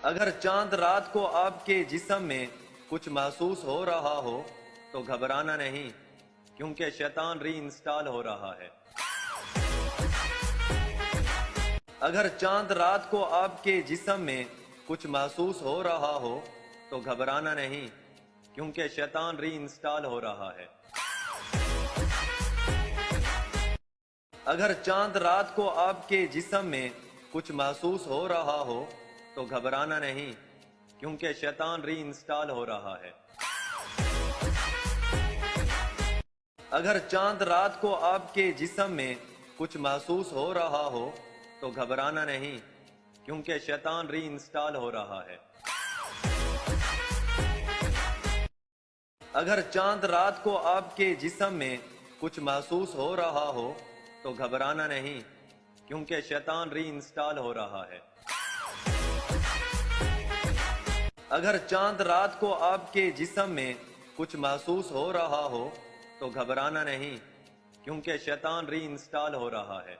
اگر چاند رات کو آپ کے جسم میں کچھ محسوس ہو رہا ہو تو گھبرانا نہیں، کیونکہ شیطان ری انسٹال ہو رہا ہے۔ اگر چاند رات کو آپ کے جسم میں کچھ محسوس ہو رہا ہو تو گھبرانا نہیں، کیونکہ شیطان ری انسٹال ہو رہا ہے۔ اگر چاند رات کو آپ کے جسم میں کچھ محسوس ہو رہا ہو تو گھبرانا نہیں، کیونکہ شیطان ری انسٹال ہو رہا ہے۔ اگر چاند رات کو آپ کے جسم میں کچھ محسوس ہو رہا ہو تو گھبرانا نہیں، کیونکہ شیطان ری انسٹال ہو رہا ہے۔ اگر چاند رات کو آپ کے جسم میں کچھ محسوس ہو رہا ہو تو گھبرانا نہیں، کیونکہ شیطان ری انسٹال ہو رہا ہے۔ اگر چاند رات کو آپ کے جسم میں کچھ محسوس ہو رہا ہو تو گھبرانا نہیں، کیونکہ شیطان ری انسٹال ہو رہا ہے۔